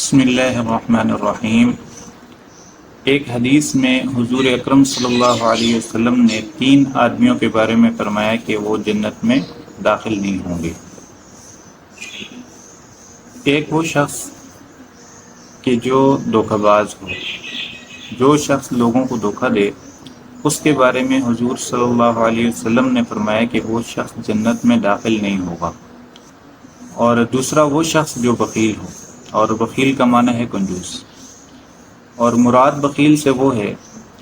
بسم اللہ الرحمن الرحیم۔ ایک حدیث میں حضور اکرم صلی اللہ علیہ وسلم نے 3 آدمیوں کے بارے میں فرمایا کہ وہ جنت میں داخل نہیں ہوں گے۔ ایک وہ شخص کہ جو دھوکہ باز ہو، جو شخص لوگوں کو دھوکہ دے، اس کے بارے میں حضور صلی اللہ علیہ وسلم نے فرمایا کہ وہ شخص جنت میں داخل نہیں ہوگا۔ اور دوسرا وہ شخص جو بخیل ہو، اور بخیل کا معنی ہے کنجوس، اور مراد بخیل سے وہ ہے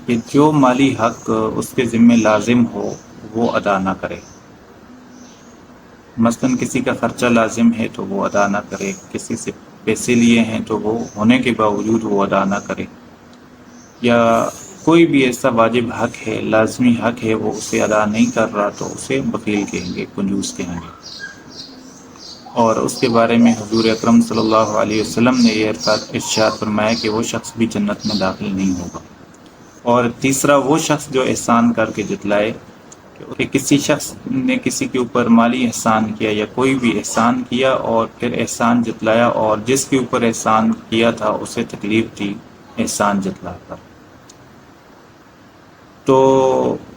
کہ جو مالی حق اس کے ذمہ لازم ہو وہ ادا نہ کرے۔ مثلا کسی کا خرچہ لازم ہے تو وہ ادا نہ کرے، کسی سے پیسے لیے ہیں تو وہ ہونے کے باوجود وہ ادا نہ کرے، یا کوئی بھی ایسا واجب حق ہے، لازمی حق ہے، وہ اسے ادا نہیں کر رہا تو اسے بخیل کہیں گے، کنجوس کہیں گے۔ اور اس کے بارے میں حضور اکرم صلی اللہ علیہ وسلم نے یہ ارشاد فرمایا کہ وہ شخص بھی جنت میں داخل نہیں ہوگا۔ اور تیسرا وہ شخص جو احسان کر کے جتلائے، کہ کسی شخص نے کسی کے اوپر مالی احسان کیا یا کوئی بھی احسان کیا اور پھر احسان جتلایا، اور جس کے اوپر احسان کیا تھا اسے تکلیف تھی احسان جتلا کر، تو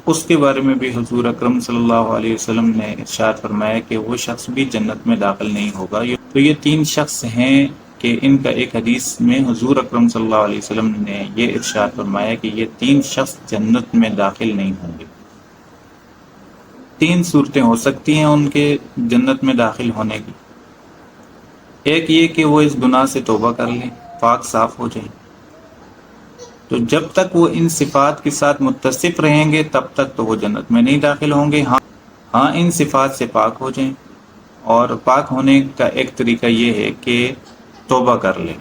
اس کے بارے میں بھی حضور اکرم صلی اللہ علیہ وسلم نے ارشاد فرمایا کہ وہ شخص بھی جنت میں داخل نہیں ہوگا۔ تو یہ 3 شخص ہیں کہ ان کا ایک حدیث میں حضور اکرم صلی اللہ علیہ وسلم نے یہ ارشاد فرمایا کہ یہ 3 شخص جنت میں داخل نہیں ہوں گے۔ 3 صورتیں ہو سکتی ہیں ان کے جنت میں داخل ہونے کی۔ ایک یہ کہ وہ اس گناہ سے توبہ کر لیں، پاک صاف ہو جائیں، تو جب تک وہ ان صفات کے ساتھ متصف رہیں گے تب تک تو وہ جنت میں نہیں داخل ہوں گے۔ ہاں ان صفات سے پاک ہو جائیں، اور پاک ہونے کا ایک طریقہ یہ ہے کہ توبہ کر لیں،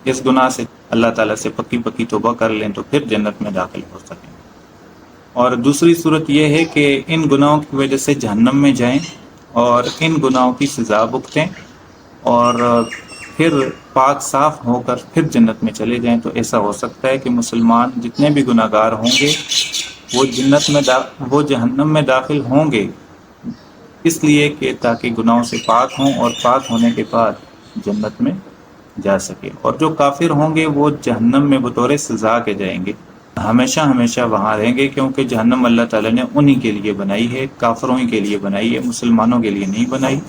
اس گناہ سے اللہ تعالیٰ سے پکی توبہ کر لیں تو پھر جنت میں داخل ہو سکیں۔ اور دوسری صورت یہ ہے کہ ان گناہوں کی وجہ سے جہنم میں جائیں اور ان گناہوں کی سزا بھگتیں، اور پھر پاک صاف ہو کر پھر جنت میں چلے جائیں۔ تو ایسا ہو سکتا ہے کہ مسلمان جتنے بھی گناہ گار ہوں گے وہ جہنم میں داخل ہوں گے، اس لیے کہ تاکہ گناہوں سے پاک ہوں اور پاک ہونے کے بعد جنت میں جا سکے۔ اور جو کافر ہوں گے وہ جہنم میں بطور سزا کے جائیں گے، ہمیشہ وہاں رہیں گے، کیونکہ جہنم اللہ تعالیٰ نے انہی کے لیے بنائی ہے، کافروں ہی کے لیے بنائی ہے، مسلمانوں کے لیے نہیں بنائی۔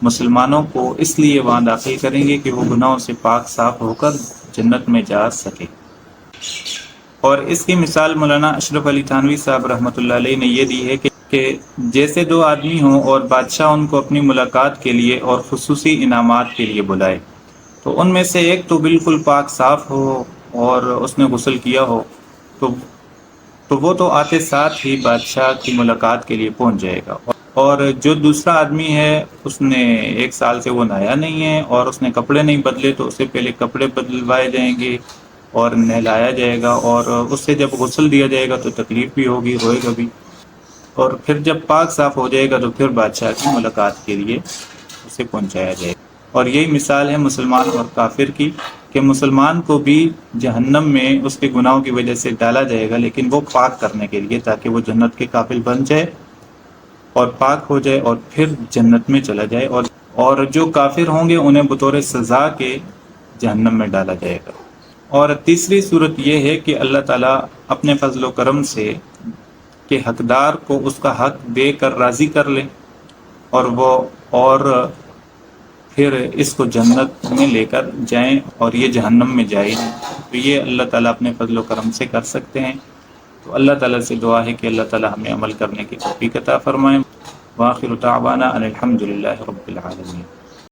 مسلمانوں کو اس لیے وہاں داخل کریں گے کہ وہ گناہوں سے پاک صاف ہو کر جنت میں جا سکے۔ اور اس کی مثال مولانا اشرف علی تھانوی صاحب رحمۃ اللہ علیہ نے یہ دی ہے کہ جیسے 2 آدمی ہوں اور بادشاہ ان کو اپنی ملاقات کے لیے اور خصوصی انعامات کے لیے بلائے، تو ان میں سے ایک تو بالکل پاک صاف ہو اور اس نے غسل کیا ہو، تو وہ تو آتے ساتھ ہی بادشاہ کی ملاقات کے لیے پہنچ جائے گا۔ اور جو دوسرا آدمی ہے اس نے 1 سال سے وہ نہایا نہیں ہے اور اس نے کپڑے نہیں بدلے، تو اسے پہلے کپڑے بدلوائے جائیں گے اور نہلایا جائے گا، اور اس سے جب غسل دیا جائے گا تو تکلیف بھی ہوگی، روئے گا بھی، اور پھر جب پاک صاف ہو جائے گا تو پھر بادشاہ کی ملاقات کے لیے اسے پہنچایا جائے گا۔ اور یہی مثال ہے مسلمان اور کافر کی، کہ مسلمان کو بھی جہنم میں اس کے گناہوں کی وجہ سے ڈالا جائے گا، لیکن وہ پاک کرنے کے لیے، تاکہ وہ جنت کے قابل بن جائے اور پاک ہو جائے اور پھر جنت میں چلا جائے۔ اور جو کافر ہوں گے انہیں بطور سزا کے جہنم میں ڈالا جائے گا۔ اور تیسری صورت یہ ہے کہ اللہ تعالیٰ اپنے فضل و کرم سے کہ حقدار کو اس کا حق دے کر راضی کر لے، اور پھر اس کو جنت میں لے کر جائیں اور یہ جہنم میں جائے نہیں۔ تو یہ اللہ تعالیٰ اپنے فضل و کرم سے کر سکتے ہیں۔ تو اللہ تعالیٰ سے دعا ہے کہ اللہ تعالیٰ ہمیں عمل کرنے کی توفیق عطا فرمائے۔ وآخر دعوانا ان الحمد للہ رب العالمین۔